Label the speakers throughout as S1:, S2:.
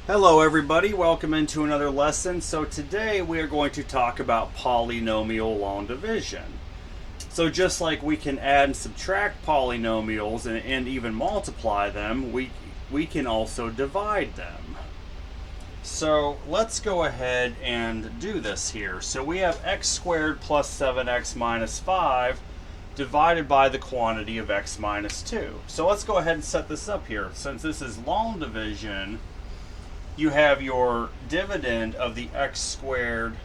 S1: Hello everybody, welcome into another lesson. So today we are going to talk about polynomial long division. So just like we can add and subtract polynomials and even multiply them, we can also divide them. So let's go ahead and do this here. So we have x squared plus 7x minus 5 divided by the quantity of x minus 2. So let's go ahead and set this up here. Since this is long division, you have your dividend of the x squared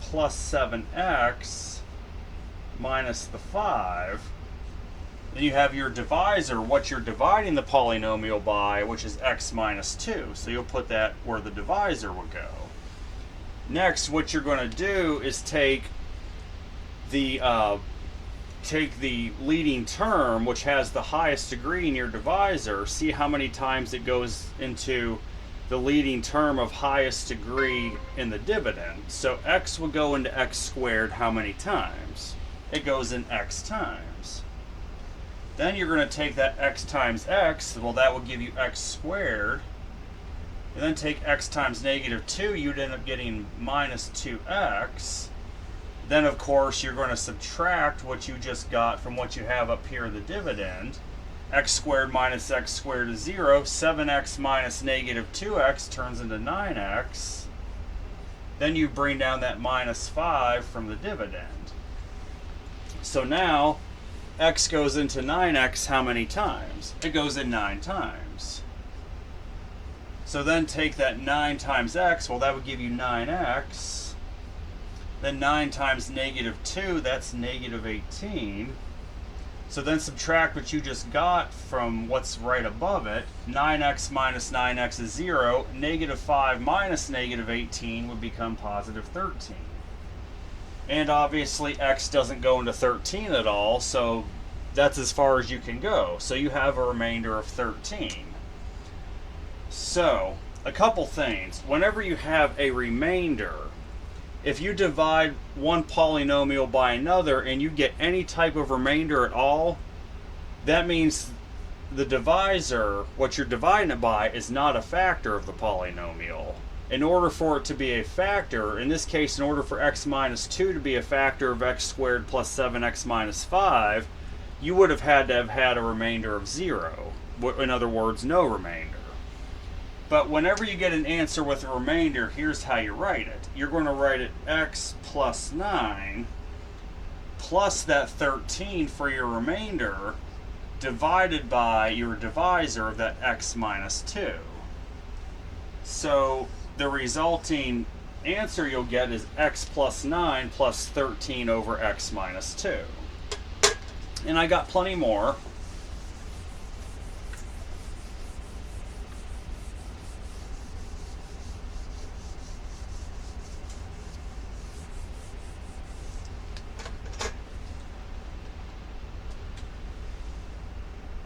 S1: plus 7x minus the 5. Then you have your divisor, what you're dividing the polynomial by, which is x minus 2. So you'll put that where the divisor will go. Next, what you're going to do is take the leading term, which has the highest degree in your divisor, see how many times it goes into the leading term of highest degree in the dividend. So x will go into x squared how many times? It goes in x times. Then you're going to take that x times x, well that will give you x squared. And then take x times negative 2, you'd end up getting minus 2x. Then of course you're going to subtract what you just got from what you have up here in the dividend. X squared minus x squared is 0. 7x minus negative 2x turns into 9x. Then you bring down that minus 5 from the dividend. So now x goes into 9x how many times? It goes in 9 times. So then take that 9 times x, well that would give you 9x. Then 9 times negative 2, that's negative 18. So then subtract what you just got from what's right above it. 9x minus 9x is 0. Negative 5 minus negative 18 would become positive 13. And obviously x doesn't go into 13 at all, so that's as far as you can go. So you have a remainder of 13. So, a couple things. Whenever you have a remainder, if you divide one polynomial by another and you get any type of remainder at all, that means the divisor, what you're dividing it by, is not a factor of the polynomial. In order for it to be a factor, in this case, in order for x minus 2 to be a factor of x squared plus 7x minus 5, you would have had to have had a remainder of 0. In other words, no remainder. But whenever you get an answer with a remainder, here's how you write it. You're going to write it x plus 9 plus that 13 for your remainder divided by your divisor of that x minus 2. So the resulting answer you'll get is x plus 9 plus 13 over x minus 2. And I got plenty more.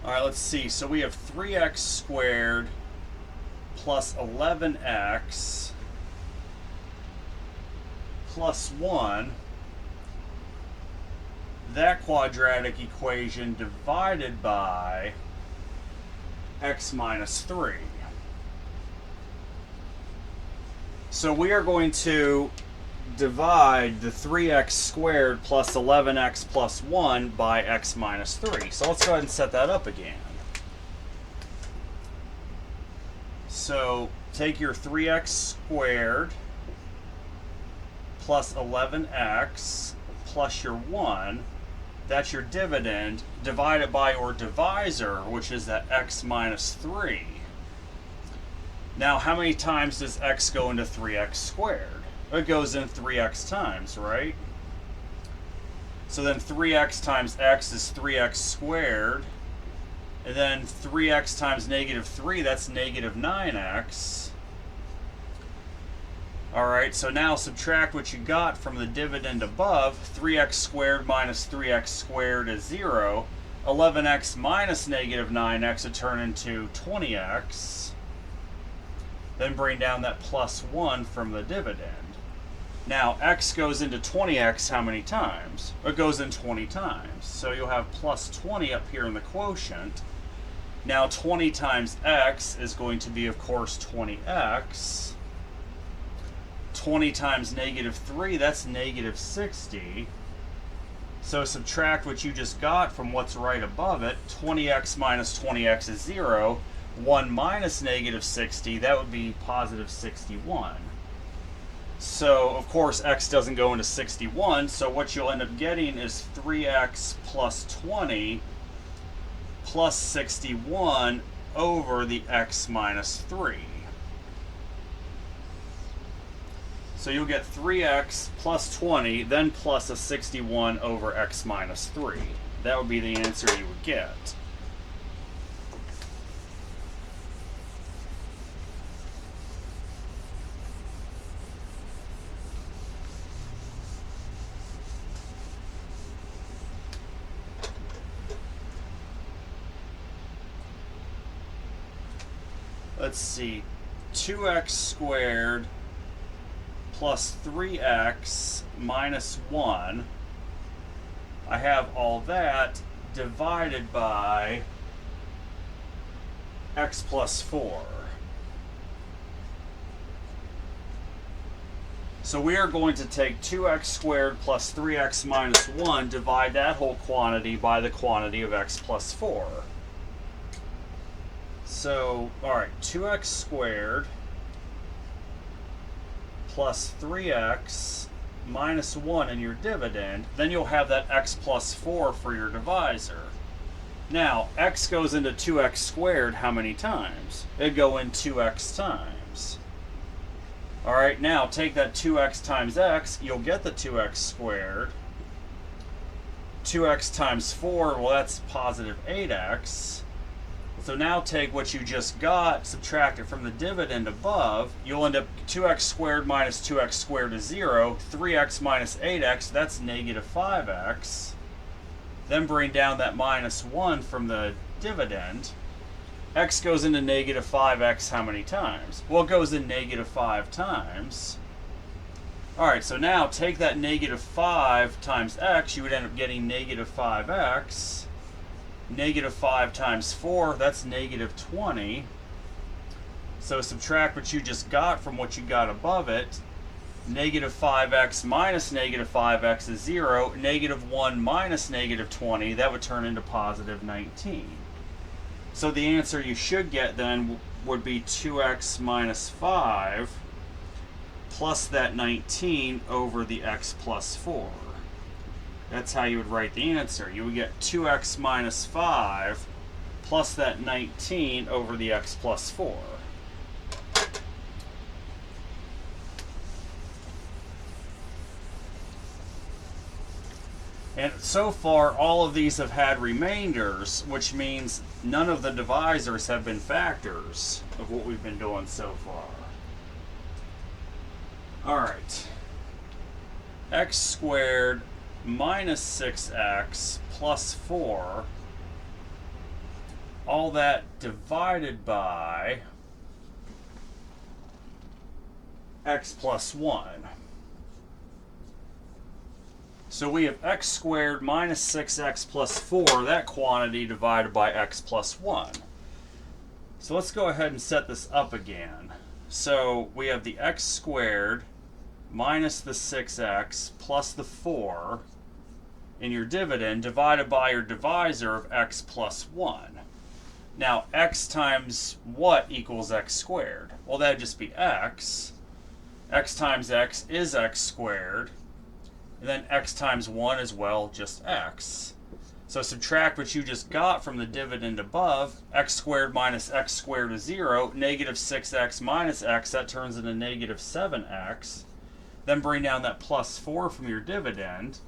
S1: All right, let's see. So we have 3x squared plus 11x plus 1. That quadratic equation divided by x minus 3. So we are going to divide the 3x squared plus 11x plus 1 by x minus 3. So let's go ahead and set that up again. So take your 3x squared plus 11x plus your 1, that's your dividend, divided by your divisor, which is that x minus 3. Now how many times does x go into 3x squared? It goes in 3x times, right? So then 3x times x is 3x squared. And then 3x times negative 3, that's negative 9x. Alright, so now subtract what you got from the dividend above. 3x squared minus 3x squared is 0. 11x minus negative 9x would turn into 20x. Then bring down that plus 1 from the dividend. Now, x goes into 20x how many times? It goes in 20 times. So you'll have plus 20 up here in the quotient. Now 20 times x is going to be, of course, 20x. 20 times negative 3, that's negative 60. So subtract what you just got from what's right above it. 20x minus 20x is 0. 1 minus negative 60, that would be positive 61. So, of course, x doesn't go into 61, so what you'll end up getting is 3x plus 20 plus 61 over the x minus 3. So you'll get 3x plus 20, then plus a 61 over x minus 3. That would be the answer you would get. Let's see, 2x squared plus 3x minus 1. I have all that divided by x plus 4. So we are going to take 2x squared plus 3x minus 1, divide that whole quantity by the quantity of x plus 4. So, all right, 2x squared plus 3x minus 1 in your dividend, then you'll have that x plus 4 for your divisor. Now, x goes into 2x squared how many times? It'd go in 2x times. All right, now take that 2x times x, you'll get the 2x squared. 2x times 4, well, that's positive 8x. So now take what you just got, subtract it from the dividend above. You'll end up 2x squared minus 2x squared is 0. 3x minus 8x, that's negative 5x. Then bring down that minus 1 from the dividend. X goes into negative 5x how many times? Well, it goes in negative 5 times. All right, so now take that negative 5 times x, you would end up getting negative 5x. Negative 5 times 4, that's negative 20. So subtract what you just got from what you got above it. Negative 5x minus negative 5x is 0. Negative 1 minus negative 20, that would turn into positive 19. So the answer you should get then would be 2x minus 5 plus that 19 over the x plus 4. That's how you would write the answer. You would get 2x minus 5 plus that 19 over the x plus 4. And so far, all of these have had remainders, which means none of the divisors have been factors of what we've been doing so far. All right. X squared minus 6x plus 4, all that divided by x plus 1. So we have x squared minus 6x plus 4, that quantity divided by x plus 1. So let's go ahead and set this up again. So we have the x squared minus the 6x plus the 4 in your dividend divided by your divisor of x plus 1. Now, x times what equals x squared? Well, that would just be x. X times x is x squared. And then x times 1 as well, just x. So subtract what you just got from the dividend above. X squared minus x squared is 0. Negative 6x minus x, that turns into negative 7x. Then bring down that plus 4 from your dividend.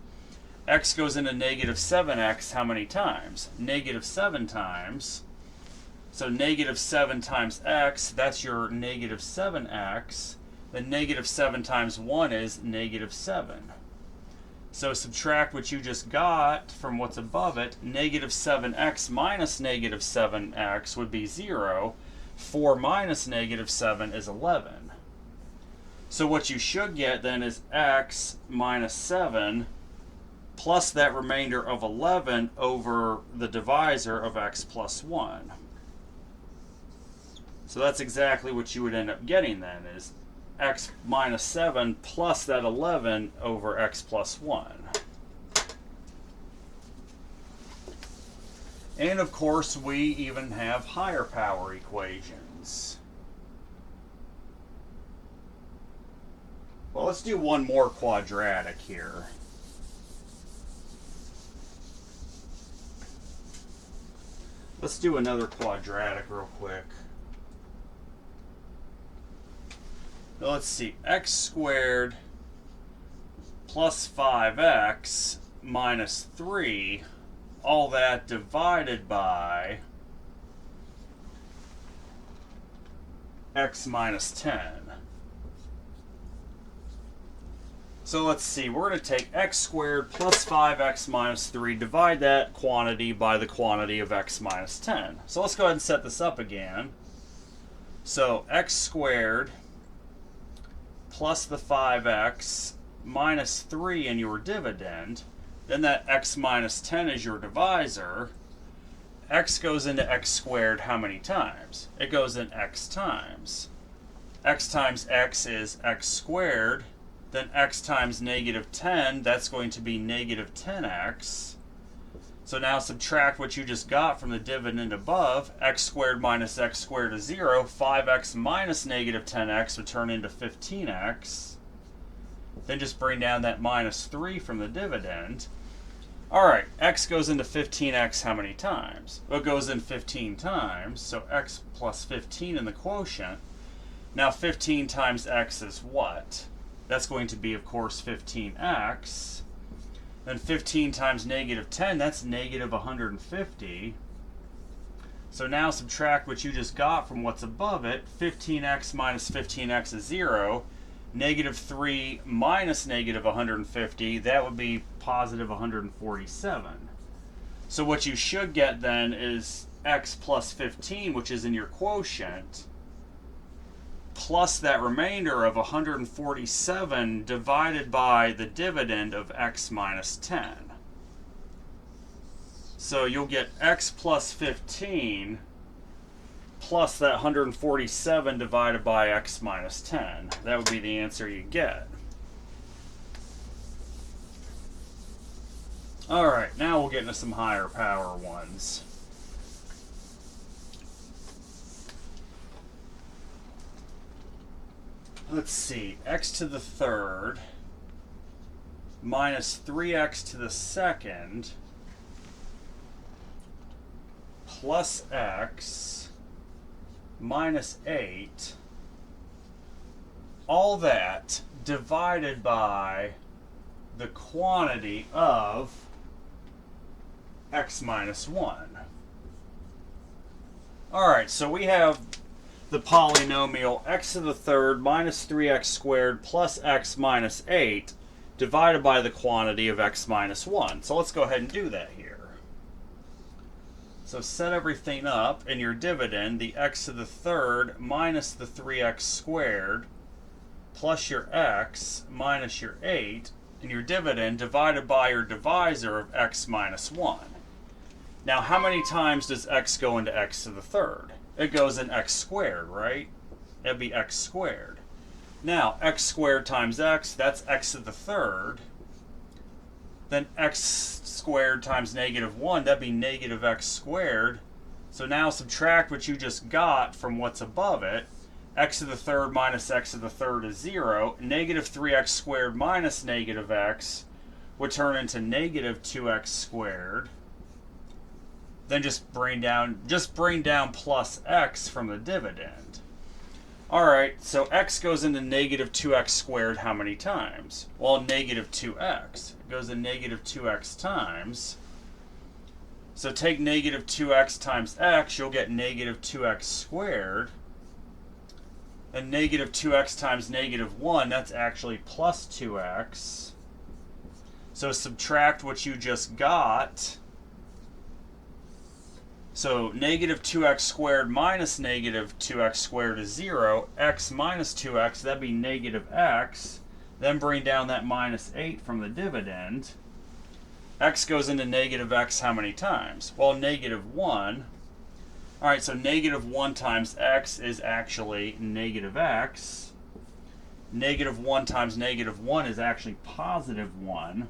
S1: X goes into negative 7x how many times? Negative 7 times. So negative 7 times x, that's your negative 7x. Then negative 7 times 1 is negative 7. So subtract what you just got from what's above it. Negative 7x minus negative 7x would be 0. 4 minus negative 7 is 11. So what you should get then is x minus 7 plus that remainder of 11 over the divisor of x plus 1. So that's exactly what you would end up getting then, is x minus 7 plus that 11 over x plus 1. And of course, we even have higher power equations. Well, let's do one more quadratic here. Let's do another quadratic real quick. Now let's see, x squared plus 5x minus 3, all that divided by x minus 10. So let's see, we're going to take x squared plus 5x minus 3, divide that quantity by the quantity of x minus 10. So let's go ahead and set this up again. So x squared plus the 5x minus 3 in your dividend, then that x minus 10 is your divisor. X goes into x squared how many times? It goes in x times. X times x is x squared. Then x times negative 10, that's going to be negative 10x. So now subtract what you just got from the dividend above. X squared minus x squared is 0. 5x minus negative 10x would turn into 15x. Then just bring down that minus 3 from the dividend. All right, x goes into 15x how many times? Well, it goes in 15 times, so x plus 15 in the quotient. Now 15 times x is what? That's going to be, of course, 15x. Then 15 times negative 10, that's negative 150. So now subtract what you just got from what's above it. 15x minus 15x is 0. Negative 3 minus negative 150, that would be positive 147. So what you should get then is x plus 15, which is in your quotient, plus that remainder of 147 divided by the dividend of x minus 10. So you'll get x plus 15 plus that 147 divided by x minus 10. That would be the answer you get. All right, now we'll get into some higher power ones. Let's see, x to the third minus 3x to the second plus x minus 8, all that divided by the quantity of x minus 1. All right, so we have the polynomial x to the third minus 3x squared plus x minus 8 divided by the quantity of x minus 1. So let's go ahead and do that here. So set everything up in your dividend, the x to the third minus the 3x squared plus your x minus your 8 in your dividend divided by your divisor of x minus 1. Now how many times does x go into x to the third? It goes in x squared, right? That'd be x squared. Now, x squared times x, that's x to the third. Then x squared times negative 1, that'd be negative x squared. So now subtract what you just got from what's above it. X to the third minus x to the third is 0. Negative 3x squared minus negative x would turn into negative 2x squared. Then just bring down plus x from the dividend. All right, so x goes into negative 2x squared how many times? Well, negative 2x. It goes in negative 2x times. So take negative 2x times x, you'll get negative 2x squared. And negative 2x times negative 1, that's actually plus 2x. So subtract what you just got. So negative 2x squared minus negative 2x squared is 0. X minus 2x, that'd be negative x. Then bring down that minus 8 from the dividend. X goes into negative x how many times? Well, negative 1. All right, so negative 1 times x is actually negative x. Negative 1 times negative 1 is actually positive 1.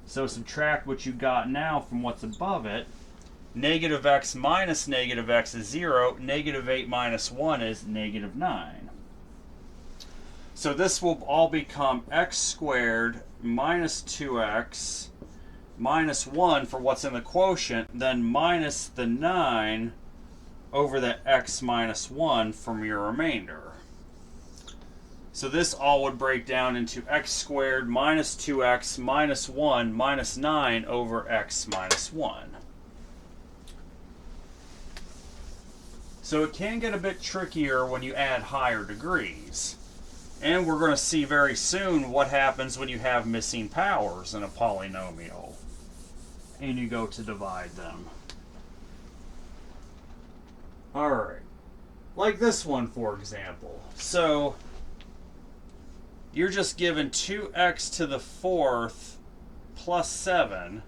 S1: So subtract what you got now from what's above it. Negative x minus negative x is 0. Negative 8 minus 1 is negative 9. So this will all become x squared minus 2x minus 1 for what's in the quotient, then minus the 9 over the x minus 1 from your remainder. So this all would break down into x squared minus 2x minus 1 minus 9 over x minus 1. So it can get a bit trickier when you add higher degrees. And we're going to see very soon what happens when you have missing powers in a polynomial and you go to divide them. Alright, like this one for example. So you're just given 2x to the 4th plus 7.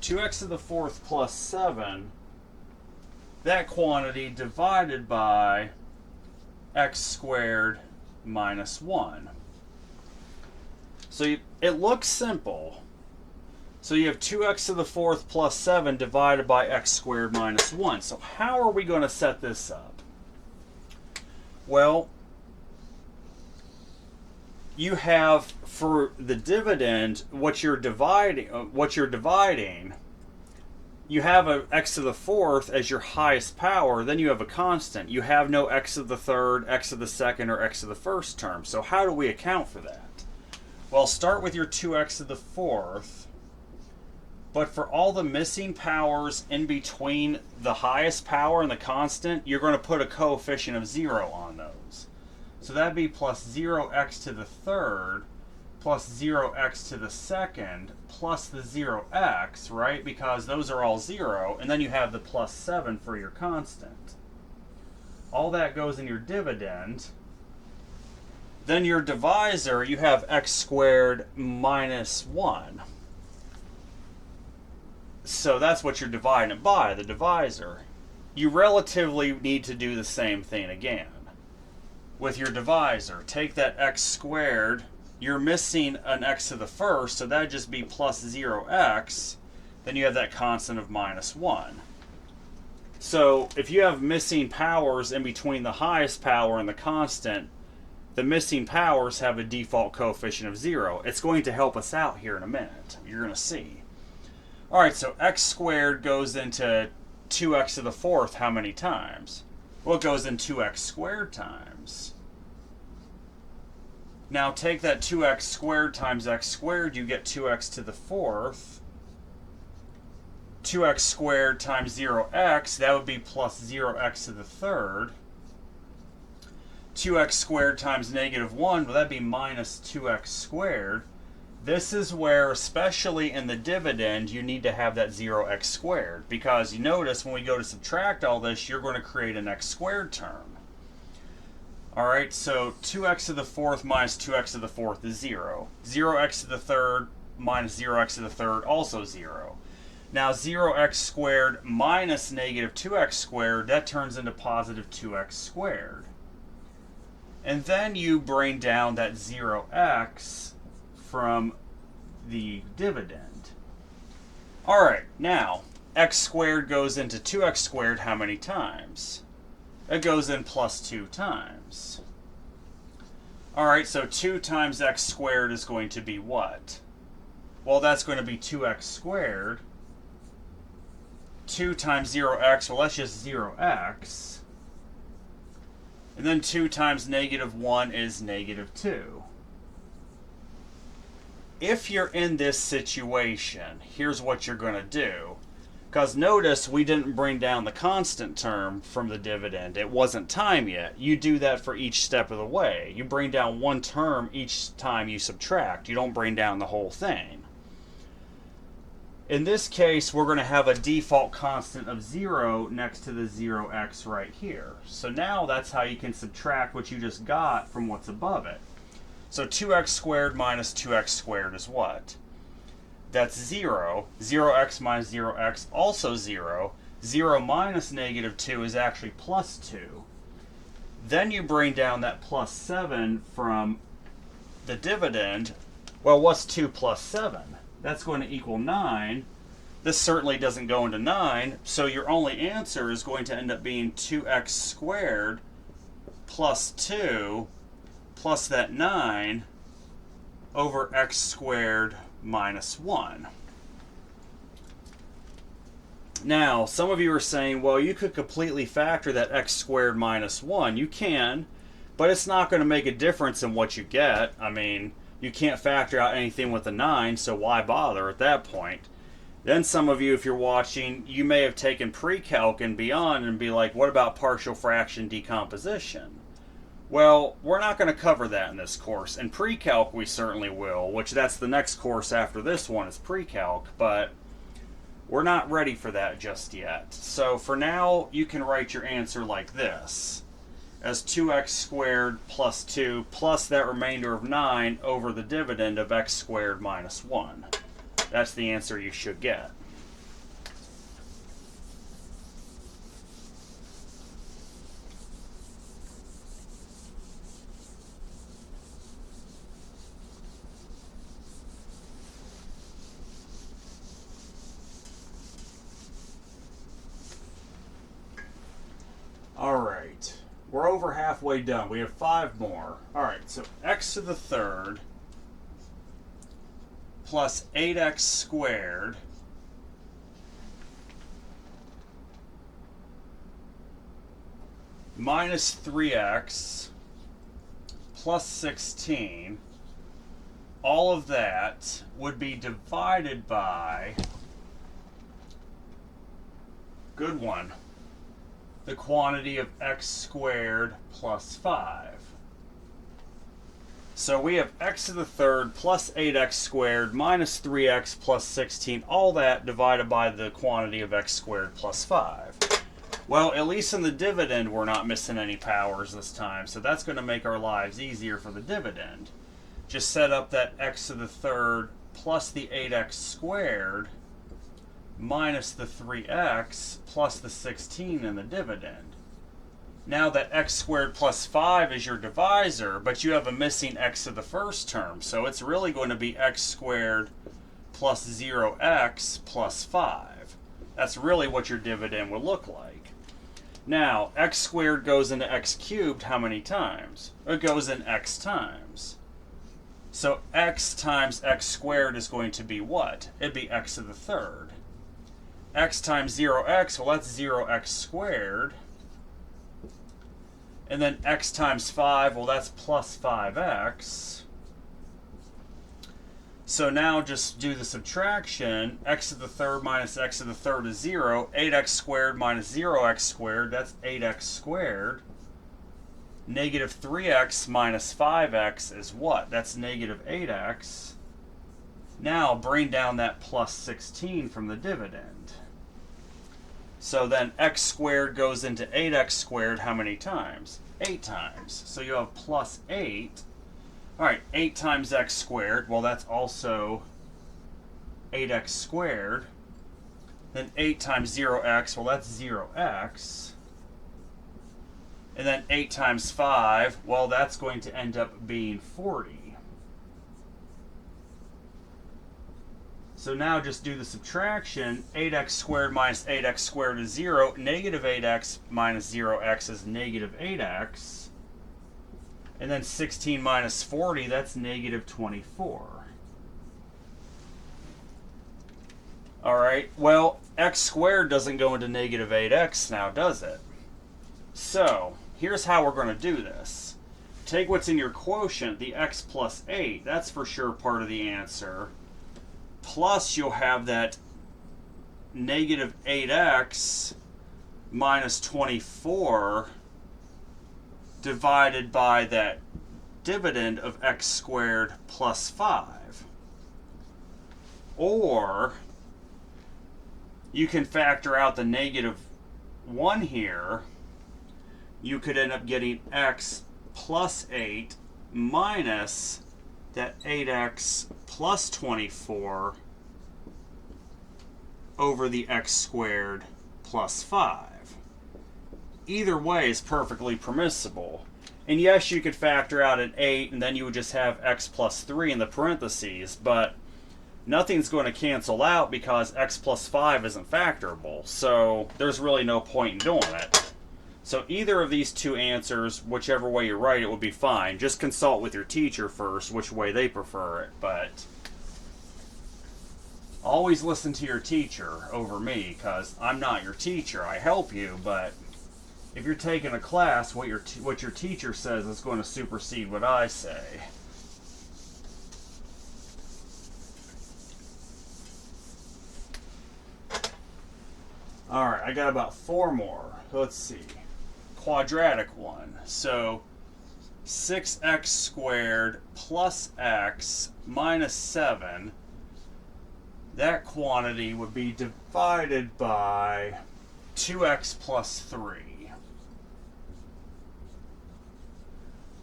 S1: 2x to the 4th plus 7, that quantity divided by x squared minus 1. So it looks simple. So you have 2x to the 4th plus 7 divided by x squared minus 1. So how are we going to set this up? Well, you have for the dividend what you're dividing, you have a x to the 4th as your highest power, then you have a constant. You have no x to the 3rd, x to the 2nd, or x to the 1st term. So how do we account for that? Well, start with your 2x to the 4th. But for all the missing powers in between the highest power and the constant, you're going to put a coefficient of 0 on those. So that'd be plus 0x to the 3rd plus 0x to the 2nd plus the 0x, right? Because those are all 0. And then you have the plus 7 for your constant. All that goes in your dividend. Then your divisor, you have x squared minus 1. So that's what you're dividing it by, the divisor. You relatively need to do the same thing again. With your divisor, take that x squared, you're missing an x to the 1st, so that'd just be plus 0x, then you have that constant of minus 1. So if you have missing powers in between the highest power and the constant, the missing powers have a default coefficient of 0. It's going to help us out here in a minute. You're going to see. Alright, so x squared goes into 2x to the 4th how many times? Well, it goes in 2x squared times. Now take that 2x squared times x squared, you get 2x to the 4th. 2x squared times 0x, that would be plus 0x to the 3rd. 2x squared times negative 1, well, that'd be minus 2x squared. This is where, especially in the dividend, you need to have that 0x squared. Because you notice when we go to subtract all this, you're going to create an x squared term. Alright, so 2x to the 4th minus 2x to the 4th is 0. 0x to the 3rd minus 0x to the 3rd, also 0. Now 0x squared minus negative 2x squared, that turns into positive 2x squared. And then you bring down that 0x from the dividend. Alright, now x squared goes into 2x squared how many times? It goes in plus 2 times. Alright, so 2 times x squared is going to be what? Well, that's going to be 2x squared. 2 times 0x, well, that's just 0x. And then 2 times negative 1 is negative 2. If you're in this situation, here's what you're going to do. Because notice we didn't bring down the constant term from the dividend. It wasn't time yet. You do that for each step of the way. You bring down one term each time you subtract. You don't bring down the whole thing. In this case, we're going to have a default constant of 0 next to the 0x right here. So now that's how you can subtract what you just got from what's above it. So 2x squared minus 2x squared is what? That's 0. 0x minus 0x, also 0. 0 minus negative 2 is actually plus 2. Then you bring down that plus 7 from the dividend. Well, what's 2 plus 7? That's going to equal 9. This certainly doesn't go into 9, so your only answer is going to end up being 2x squared plus 2 plus that 9 over x squared minus 1. Now, some of you are saying, well, you could completely factor that x squared minus 1. You can, but it's not going to make a difference in what you get. I mean, you can't factor out anything with a 9, so why bother at that point? Then some of you, if you're watching, you may have taken pre-calc and beyond and be like, what about partial fraction decomposition? Well, we're not going to cover that in this course. In pre-calc, we certainly will, which that's the next course after this one is pre-calc, but we're not ready for that just yet. So for now, you can write your answer like this, as 2x squared plus 2 plus that remainder of 9 over the dividend of x squared minus 1. That's the answer you should get. All right, we're over halfway done. We have 5 more. All right, so x to the third plus 8x squared minus 3x plus 16, all of that would be divided by, good one, the quantity of x squared plus 5. So we have x to the third plus 8x squared minus 3x plus 16, all that divided by the quantity of x squared plus 5. Well, at least in the dividend, we're not missing any powers this time, so that's going to make our lives easier for the dividend. Just set up that x to the third plus the 8x squared minus the 3x plus the 16 in the dividend. Now that x squared plus 5 is your divisor, but you have a missing x to the first term, so it's really going to be x squared plus 0x plus 5. That's really what your dividend would look like. Now, x squared goes into x cubed how many times? It goes in x times. So x times x squared is going to be what? It'd be x to the third. X times 0x, well, that's 0x squared. And then x times 5, well, that's plus 5x. So now just do the subtraction. X to the third minus x to the third is 0. 8x squared minus 0x squared, that's 8x squared. Negative 3x minus 5x is what? That's negative 8x. Now bring down that plus 16 from the dividend. So then x squared goes into 8x squared how many times? 8 times. So you have plus 8. All right, 8 times x squared, well, that's also 8x squared. Then 8 times 0x, well, that's 0x. And then 8 times 5, well, that's going to end up being 40. So now just do the subtraction. 8x squared minus 8x squared is 0. Negative 8x minus 0x is negative 8x. And then 16 minus 40, that's negative 24. All right, well, x squared doesn't go into negative 8x now, does it? So here's how we're going to do this. Take what's in your quotient, the x plus 8. That's for sure part of the answer. Plus, you'll have that negative 8x minus 24 divided by that dividend of x squared plus 5. Or you can factor out the negative 1 here. You could end up getting x plus 8 minus that 8x plus 24 over the x squared plus 5. Either way is perfectly permissible. And yes, you could factor out an 8, and then you would just have x plus 3 in the parentheses, but nothing's going to cancel out because x plus 5 isn't factorable, so there's really no point in doing it. So either of these two answers, whichever way you write it, would be fine. Just consult with your teacher first which way they prefer it, but always listen to your teacher over me, because I'm not your teacher. I help you, but if you're taking a class, what your teacher says is going to supersede what I say. Alright, I got about 4 more. Let's see. Quadratic one. So 6x squared plus x minus 7, that quantity would be divided by 2x plus 3.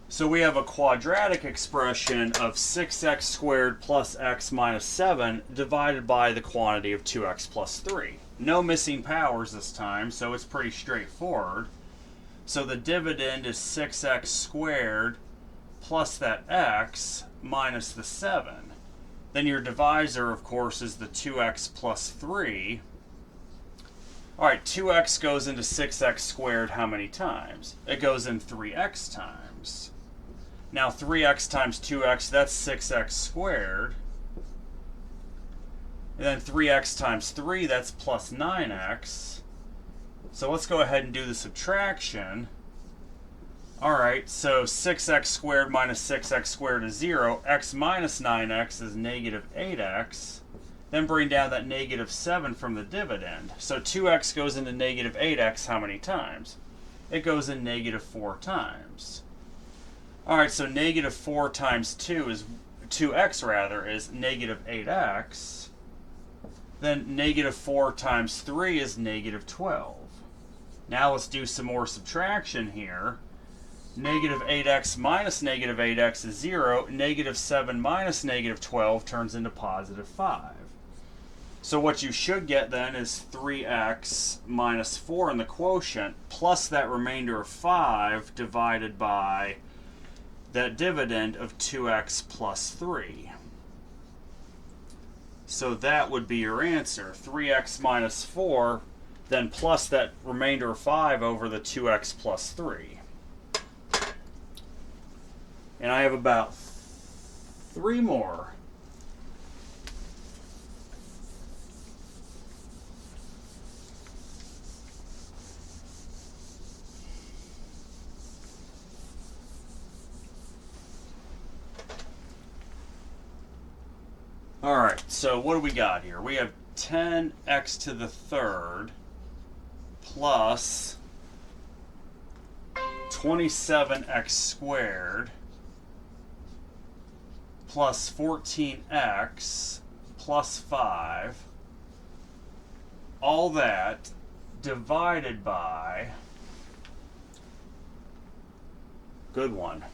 S1: So we have a quadratic expression of 6x squared plus x minus 7 divided by the quantity of 2x plus 3. No missing powers this time, so it's pretty straightforward. So the dividend is 6x squared plus that x minus the 7. Then your divisor, of course, is the 2x plus 3. Alright, 2x goes into 6x squared how many times? It goes in 3x times. Now 3x times 2x, that's 6x squared. And then 3x times 3, that's plus 9x. So let's go ahead and do the subtraction. Alright, so 6x squared minus 6x squared is 0. X minus 9x is negative 8x. Then bring down that negative 7 from the dividend. So 2x goes into negative 8x how many times? It goes in negative 4 times. Alright, so negative 4 times 2 is 2x rather is negative 8x. Then negative 4 times 3 is negative 12. Now let's do some more subtraction here. Negative 8x minus negative 8x is 0. Negative 7 minus negative 12 turns into positive 5. So what you should get then is 3x minus 4 in the quotient plus that remainder of 5 divided by that dividend of 2x plus 3. So that would be your answer. 3x minus 4, then plus that remainder of 5 over the 2x plus 3. And I have about 3 more. Alright, so what do we got here? We have 10x to the third plus 27x squared plus 14x plus 5. All that divided by, good one,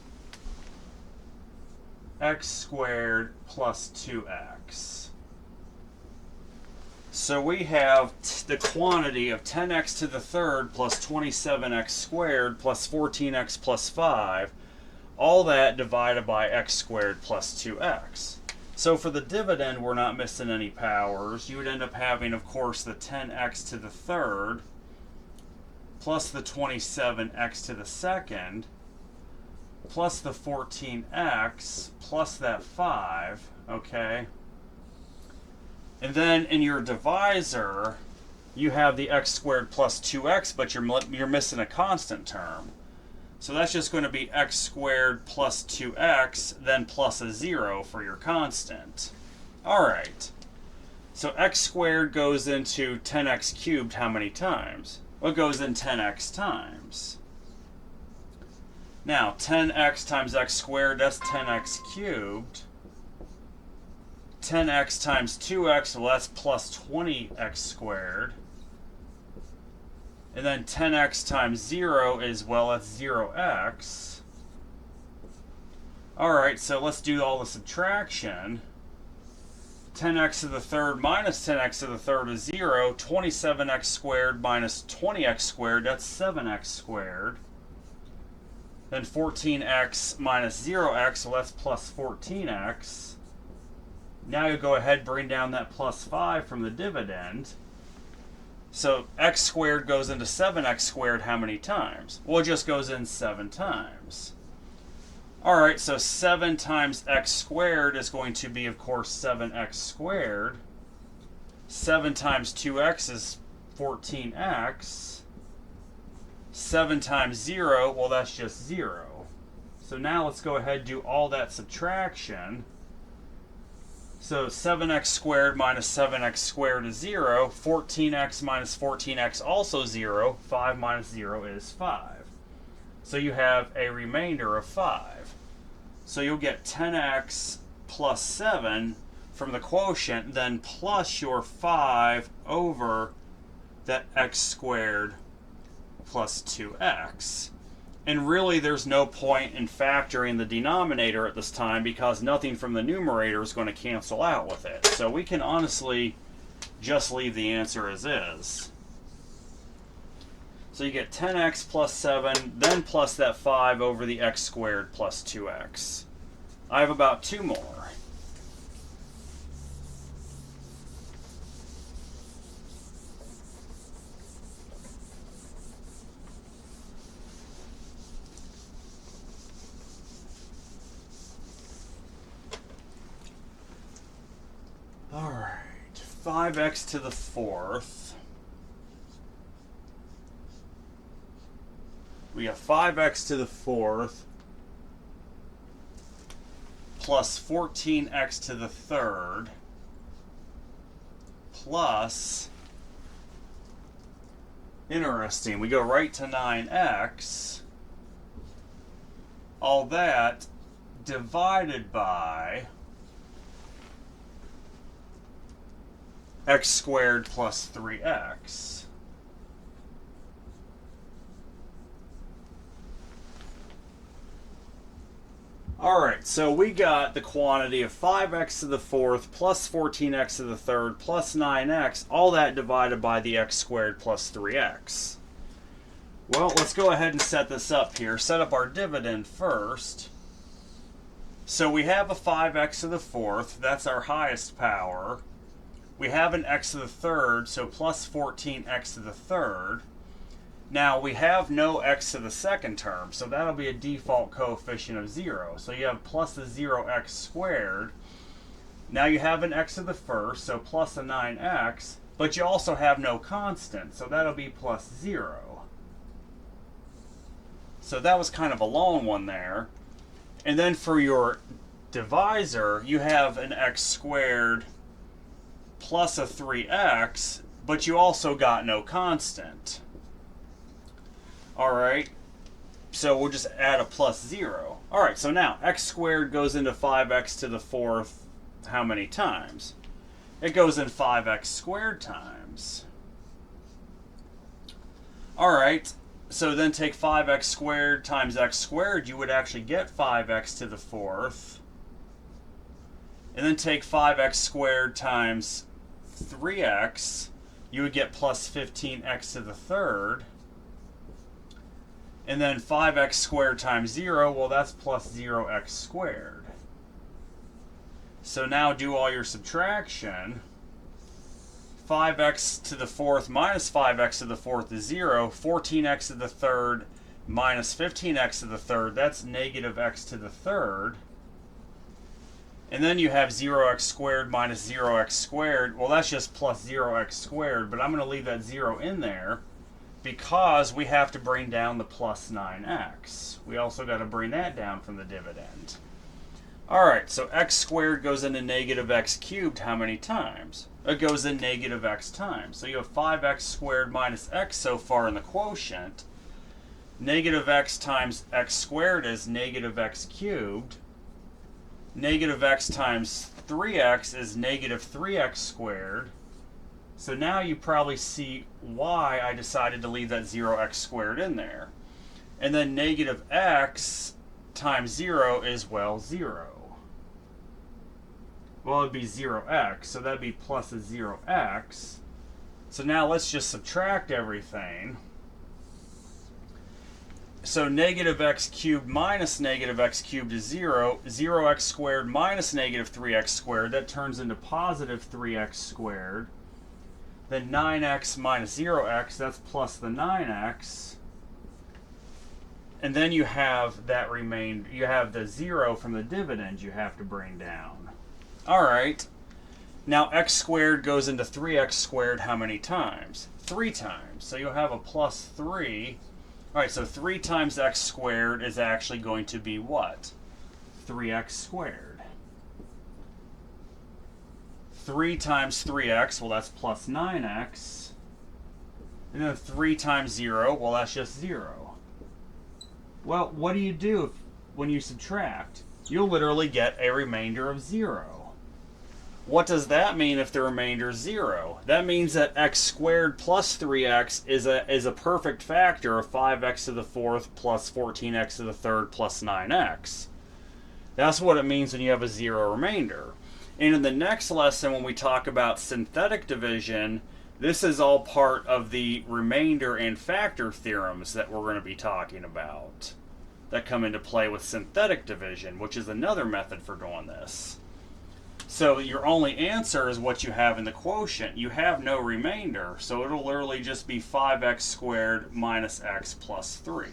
S1: x squared plus 2x. So we have the quantity of 10x to the third plus 27x squared plus 14x plus 5, all that divided by x squared plus 2x. So for the dividend, we're not missing any powers. You would end up having, of course, the 10x to the third plus the 27x to the second plus the 14x plus that 5, okay? And then in your divisor, you have the x squared plus 2x, but you're missing a constant term. So that's just going to be x squared plus 2x, then plus a 0 for your constant. Alright, so x squared goes into 10x cubed how many times? Well, it goes in 10x times. Now, 10x times x squared, that's 10x cubed. 10x times 2x, well, that's plus 20x squared. And then 10x times 0 is, well, that's 0x. Alright, so let's do all the subtraction. 10x to the third minus 10x to the third is 0. 27x squared minus 20x squared, that's 7x squared. Then 14x minus 0x, well that's plus 14x. Now you go ahead and bring down that plus 5 from the dividend. So x squared goes into 7x squared how many times? Well, it just goes in 7 times. Alright, so 7 times x squared is going to be, of course, 7x squared. 7 times 2x is 14x. 7 times 0, well, that's just 0. So now let's go ahead and do all that subtraction. So 7x squared minus 7x squared is 0. 14x minus 14x also 0. 5 minus 0 is 5. So you have a remainder of 5. So you'll get 10x plus 7 from the quotient, then plus your 5 over that x squared plus 2x. And really there's no point in factoring the denominator at this time because nothing from the numerator is going to cancel out with it. So we can honestly just leave the answer as is. So you get 10x plus 7, then plus that 5 over the x squared plus 2x. I have about 2 more. All right, 5x to the fourth. We have 5x to the fourth plus 14x to the third plus, interesting, we go right to 9x, all that divided by x squared plus 3x. Alright, so we got the quantity of 5x to the fourth plus 14x to the third plus 9x, all that divided by the x squared plus 3x. Well, let's go ahead and set this up here. Set up our dividend first. So we have a 5x to the fourth, that's our highest power. We have an x to the third, so plus 14x to the third. Now we have no x to the second term, so that'll be a default coefficient of 0. So you have plus a 0x squared. Now you have an x to the first, so plus a 9x, but you also have no constant, so that'll be plus 0. So that was kind of a long one there. And then for your divisor, you have an x squared plus a 3x, but you also got no constant. Alright, so we'll just add a plus 0. Alright, so now x squared goes into 5x to the fourth how many times? It goes in 5x squared times. Alright, so then take 5x squared times x squared, you would actually get 5x to the fourth. And then take 5x squared times 3x, you would get plus 15x to the third. And then 5x squared times 0, well that's plus 0x squared. So now do all your subtraction. 5x to the fourth minus 5x to the fourth is 0. 14x to the third minus 15x to the third, that's negative x to the third. And then you have 0x squared minus 0x squared. Well, that's just plus 0x squared, but I'm going to leave that 0 in there because we have to bring down the plus 9x. We also got to bring that down from the dividend. Alright, so x squared goes into negative x cubed how many times? It goes in negative x times. So you have 5x squared minus x so far in the quotient. Negative x times x squared is negative x cubed. Negative x times 3x is negative 3x squared. So now you probably see why I decided to leave that 0x squared in there. And then negative x times 0 is, well, 0. Well, it'd be 0x, so that'd be plus a 0x. So now let's just subtract everything. So negative x cubed minus negative x cubed is 0. 0x squared minus negative 3x squared, that turns into positive 3x squared. Then 9x minus 0x, that's plus the 9x. And then you have that you have the 0 from the dividend you have to bring down. All right. Now x squared goes into 3x squared how many times? 3 times. So you'll have a plus 3. All right, so 3 times x squared is actually going to be what? 3x squared. 3 times 3x, well, that's plus 9x. And then 3 times 0, well, that's just 0. Well, what do you do when you subtract? You'll literally get a remainder of 0. What does that mean if the remainder is 0? That means that x squared plus 3x is a perfect factor of 5x to the 4th plus 14x to the 3rd plus 9x. That's what it means when you have a 0 remainder. And in the next lesson, when we talk about synthetic division, this is all part of the remainder and factor theorems that we're going to be talking about that come into play with synthetic division, which is another method for doing this. So your only answer is what you have in the quotient. You have no remainder, so it'll literally just be 5x squared minus x plus 3.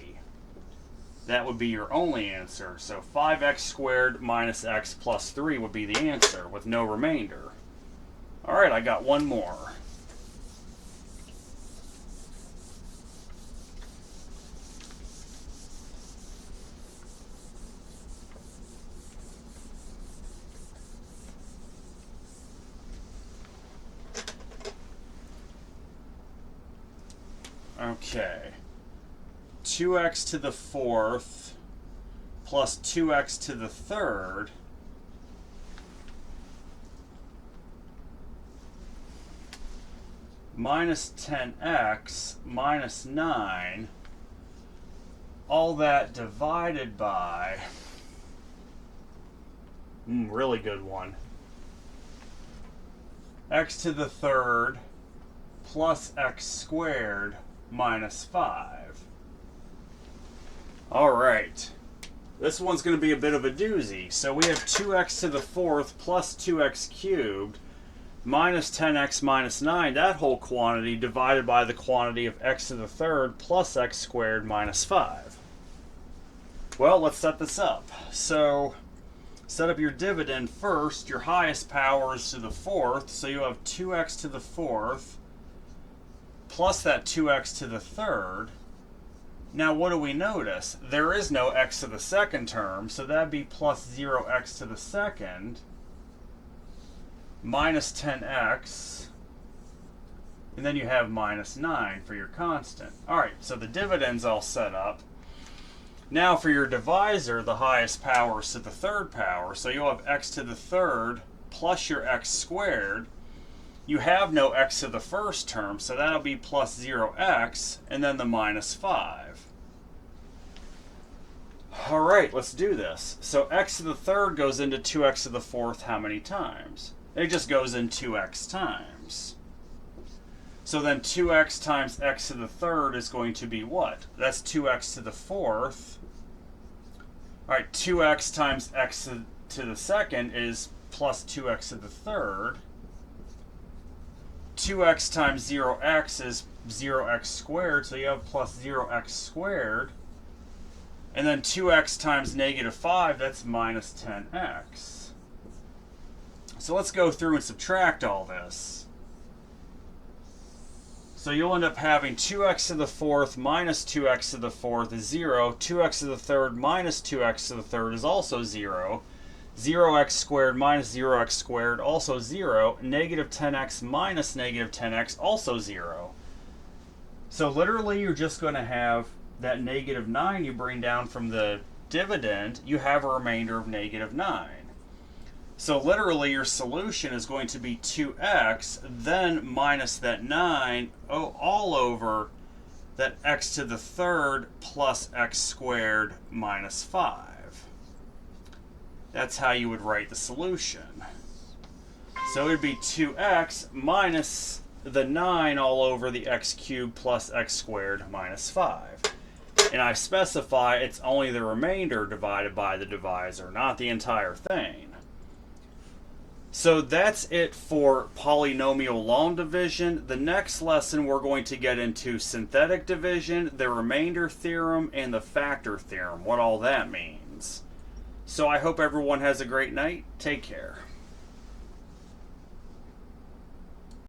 S1: That would be your only answer. So 5x squared minus x plus 3 would be the answer with no remainder. All right, I got one more. Okay, 2x to the 4th plus 2x to the 3rd minus 10x minus 9, all that divided by, really good one, x to the 3rd plus x squared minus 5. All right, this one's going to be a bit of a doozy. So we have 2x to the 4th plus 2x cubed minus 10x minus 9, that whole quantity divided by the quantity of x to the 3rd plus x squared minus 5. Well, let's set this up. So set up your dividend first. Your highest power is to the 4th, so you have 2x to the 4th plus that 2x to the 3rd. Now what do we notice? There is no x to the 2nd term, so that'd be plus 0x to the 2nd minus 10x, and then you have minus 9 for your constant. All right, so the dividend's all set up. Now for your divisor, the highest power is to the 3rd power, so you'll have x to the 3rd plus your x squared. You have no x to the 1st term, so that'll be plus 0x, and then the minus 5. All right, let's do this. So x to the 3rd goes into 2x to the 4th how many times? It just goes in 2x times. So then 2x times x to the 3rd is going to be what? That's 2x to the 4th. All right, 2x times x to the 2nd is plus 2x to the 3rd. 2x times 0x is 0x squared, so you have plus 0x squared. And then 2x times negative 5, that's minus 10x. So let's go through and subtract all this. So you'll end up having 2x to the 4th minus 2x to the 4th is 0. 2x to the 3rd minus 2x to the 3rd is also 0. 0x squared minus 0x squared, also 0. Negative 10x minus negative 10x, also 0. So literally you're just going to have that negative 9 you bring down from the dividend, you have a remainder of negative 9. So literally your solution is going to be 2x, then minus that 9, all over that x to the 3rd plus x squared minus 5. That's how you would write the solution. So it would be 2x minus the 9 all over the x cubed plus x squared minus 5. And I specify it's only the remainder divided by the divisor, not the entire thing. So that's it for polynomial long division. The next lesson we're going to get into synthetic division, the remainder theorem, and the factor theorem, what all that means. So I hope everyone has a great night. Take care.